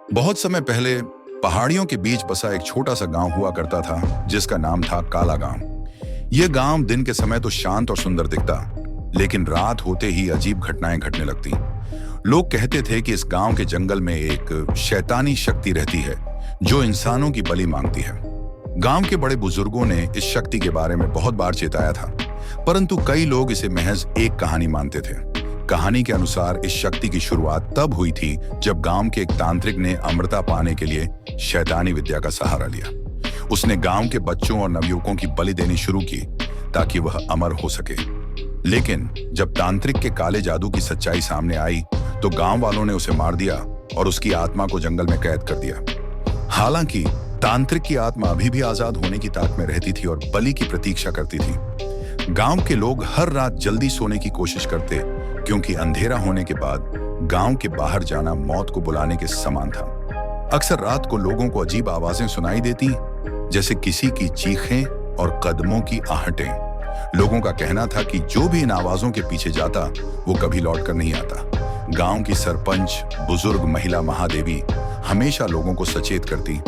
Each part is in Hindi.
बहुत समय पहले पहाड़ियों के बीच बसा एक छोटा सा गांव हुआ करता था जिसका नाम था काला गांव। यह गांव दिन के समय तो शांत और सुंदर दिखता, लेकिन रात होते ही अजीब घटनाएं घटने लगती। लोग कहते थे कि इस गांव के जंगल में एक शैतानी शक्ति रहती है जो इंसानों की बलि मांगती है। गांव के बड़े बुजुर्गों ने इस शक्ति के बारे में बहुत बार चेताया था, परंतु कई लोग इसे महज एक कहानी मानते थे। कहानी के अनुसार इस शक्ति की शुरुआत तब हुई थी जब गांव के एक तांत्रिक ने अमरता पाने के लिए शैतानी विद्या का सहारा लिया। उसने गांव के बच्चों और नवयुवकों की बलि देनी शुरू की ताकि वह अमर हो सके। लेकिन जब तांत्रिक के काले जादू की सच्चाई सामने आई तो गांव वालों ने उसे मार दिया और उसकी आत्मा को जंगल में कैद कर दिया। हालांकि तांत्रिक की आत्मा अभी भी आजाद होने की ताक में रहती थी और बलि की प्रतीक्षा करती थी। गांव के लोग हर रात जल्दी सोने की कोशिश करते, क्योंकि अंधेरा होने के बाद गांव के बाहर जाना मौत को बुलाने के समान था। अक्सर रात को लोगों को अजीब आवाजें सुनाई देती, जैसे किसी की चीखें और कदमों की आहटें। लोगों का कहना था कि जो भी इन आवाजों के पीछे जाता वो कभी लौट कर नहीं आता। गांव की सरपंच बुजुर्ग महिला महादेवी हमेशा लोगों को सचेत करती,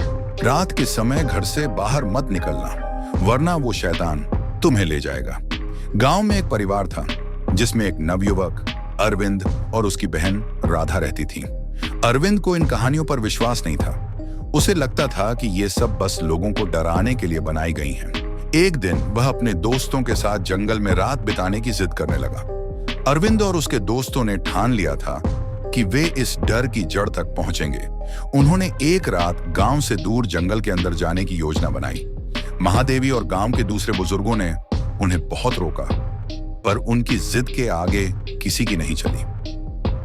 रात के समय घर से बाहर मत निकलना, वरना वो शैतान तुम्हें ले जाएगा। गांव में एक परिवार था जिसमें एक नवयुवक अरविंद और उसकी बहन राधा रहती थी। अरविंद को इन कहानियों पर विश्वास नहीं था। उसे लगता था कि ये सब बस लोगों को डराने के लिए बनाई गई हैं। एक दिन वह अपने दोस्तों के साथ जंगल में रात बिताने की जिद करने लगा। अरविंद और उसके दोस्तों ने ठान लिया था कि वे इस डर की जड़ तक पहुंचेंगे। उन्होंने एक रात गांव से दूर जंगल के अंदर जाने की योजना बनाई। महादेवी और गांव के दूसरे बुजुर्गों ने उन्हें बहुत रोका, पर उनकी जिद के आगे किसी की नहीं चली।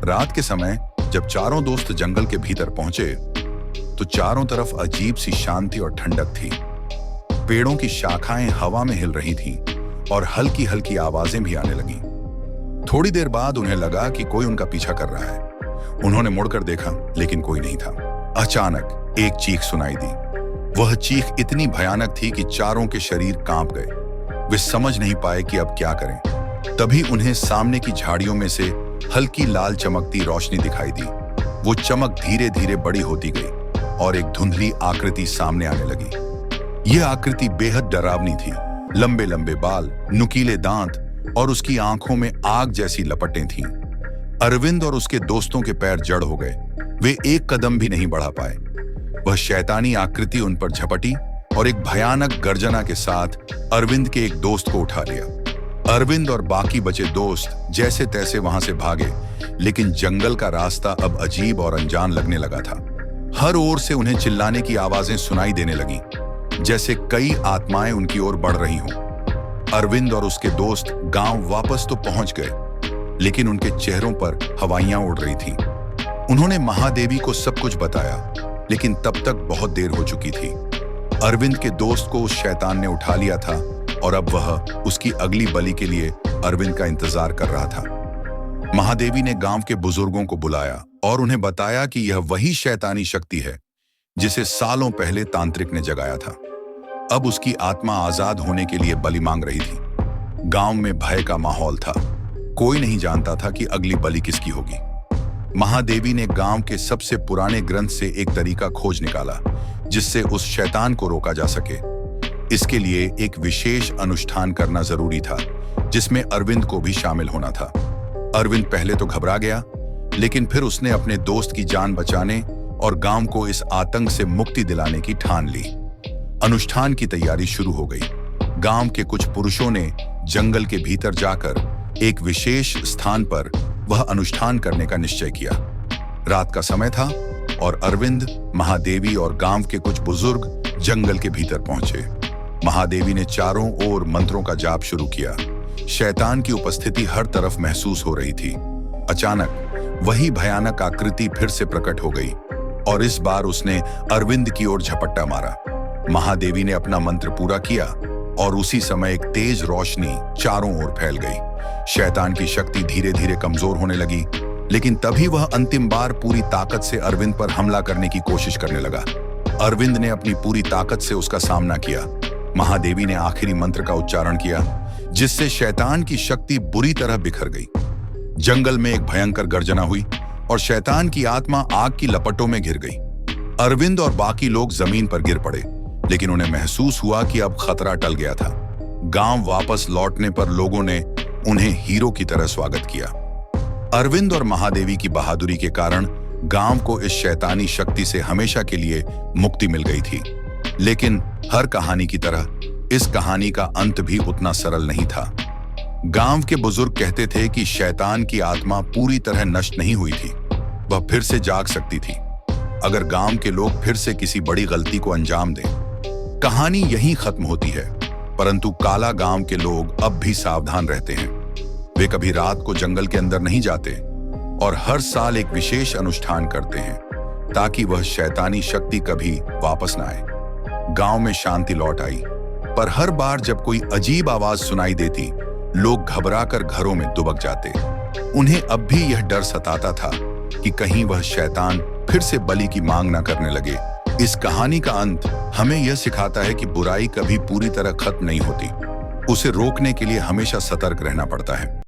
रात के समय जब चारों दोस्त जंगल के भीतर पहुंचे तो चारों तरफ अजीब सी शांति और ठंडक थी। पेड़ों की शाखाएं हवा में हिल रही थीं और हल्की हल्की आवाजें भी आने लगीं। थोड़ी देर बाद उन्हें लगा कि कोई उनका पीछा कर रहा है। उन्होंने मुड़कर देखा, लेकिन कोई नहीं था। अचानक एक चीख सुनाई दी। वह चीख इतनी भयानक थी कि चारों के शरीर कांप गए। वे समझ नहीं पाए कि अब क्या करें। तभी उन्हें सामने की झाड़ियों में से हल्की लाल चमकती रोशनी दिखाई दी। वो चमक धीरे धीरे बड़ी होती गई और एक धुंधली आकृति सामने आने लगी। यह आकृति बेहद डरावनी थी। लंबे लंबे बाल, नुकीले दांत और उसकी आंखों में आग जैसी लपटें थीं। अरविंद और उसके दोस्तों के पैर जड़ हो गए। वे एक कदम भी नहीं बढ़ा पाए। वह शैतानी आकृति उन पर झपटी और एक भयानक गर्जना के साथ अरविंद के एक दोस्त को उठा लिया। अरविंद और बाकी बचे दोस्त जैसे तैसे वहां से भागे, लेकिन जंगल का रास्ता अब अजीब और अनजान लगने लगा था। हर ओर से उन्हें चिल्लाने की आवाजें सुनाई देने लगीं, जैसे कई आत्माएं उनकी ओर बढ़ रही हों। अरविंद और उसके दोस्त गांव वापस तो पहुंच गए, लेकिन उनके चेहरों पर हवाइयां उड़ रही थीं। उन्होंने महादेवी को सब कुछ बताया, लेकिन तब तक बहुत देर हो चुकी थी। अरविंद के दोस्त को उस शैतान ने उठा लिया था और अब वह उसकी अगली बलि के लिए अरविंद का इंतजार कर रहा था। महादेवी ने गांव के बुजुर्गों को बुलाया और उन्हें बताया कि यह वही शैतानी शक्ति है जिसे सालों पहले तांत्रिक ने जगाया था। अब उसकी आत्मा आजाद होने के लिए बलि मांग रही थी। गांव में भय का माहौल था। कोई नहीं जानता था कि अगली बलि किसकी होगी। महादेवी ने गांव के सबसे पुराने ग्रंथ से एक तरीका खोज निकाला जिससे उस शैतान को रोका जा सके। इसके लिए एक विशेष अनुष्ठान करना जरूरी था, जिसमें अरविंद को भी शामिल होना था। अरविंद पहले तो घबरा गया, लेकिन फिर उसने अपने दोस्त की जान बचाने और गांव को इस आतंक से मुक्ति दिलाने की ठान ली। अनुष्ठान की तैयारी शुरू हो गई। गांव के कुछ पुरुषों ने जंगल के भीतर जाकर एक विशेष स्थान पर वह अनुष्ठान करने का निश्चय किया। रात का समय था और अरविंद, महादेवी और गांव के कुछ बुजुर्ग जंगल के भीतर पहुंचे। महादेवी ने चारों ओर मंत्रों का जाप शुरू किया। शैतान की उपस्थिति हर तरफ महसूस हो रही थी। अचानक वही भयानक आकृति फिर से प्रकट हो गई और इस बार उसने अरविंद की ओर झपट्टा मारा। महादेवी ने अपना मंत्र पूरा किया और उसी समय एक तेज रोशनी चारों ओर फैल गई। शैतान की शक्ति धीरे धीरे कमजोर होने लगी, लेकिन तभी वह अंतिम बार पूरी ताकत से अरविंद पर हमला करने की कोशिश करने लगा। अरविंद ने अपनी पूरी ताकत से उसका सामना किया। महादेवी ने आखिरी मंत्र का उच्चारण किया, जिससे शैतान की शक्ति बुरी तरह बिखर गई। जंगल में एक भयंकर गर्जना हुई और शैतान की आत्मा आग की लपटों में घिर गई। अरविंद और बाकी लोग जमीन पर गिर पड़े, लेकिन उन्हें महसूस हुआ कि अब खतरा टल गया था। गांव वापस लौटने पर लोगों ने उन्हें हीरो की तरह स्वागत किया। अरविंद और महादेवी की बहादुरी के कारण गांव को इस शैतानी शक्ति से हमेशा के लिए मुक्ति मिल गई थी। लेकिन हर कहानी की तरह इस कहानी का अंत भी उतना सरल नहीं था। गांव के बुजुर्ग कहते थे कि शैतान की आत्मा पूरी तरह नष्ट नहीं हुई थी, वह फिर से जाग सकती थी अगर गांव के लोग फिर से किसी बड़ी गलती को अंजाम दें। कहानी यहीं खत्म होती है, परंतु काला गांव के लोग अब भी सावधान रहते हैं। वे कभी रात को जंगल के अंदर नहीं जाते और हर साल एक विशेष अनुष्ठान करते हैं ताकि वह शैतानी शक्ति कभी वापस न आए। गांव में शांति लौट आई, पर हर बार जब कोई अजीब आवाज सुनाई देती, लोग घबराकर घरों में दुबक जाते। उन्हें अब भी यह डर सताता था कि कहीं वह शैतान फिर से बलि की मांग न करने लगे। इस कहानी का अंत हमें यह सिखाता है कि बुराई कभी पूरी तरह खत्म नहीं होती, उसे रोकने के लिए हमेशा सतर्क रहना पड़ता है।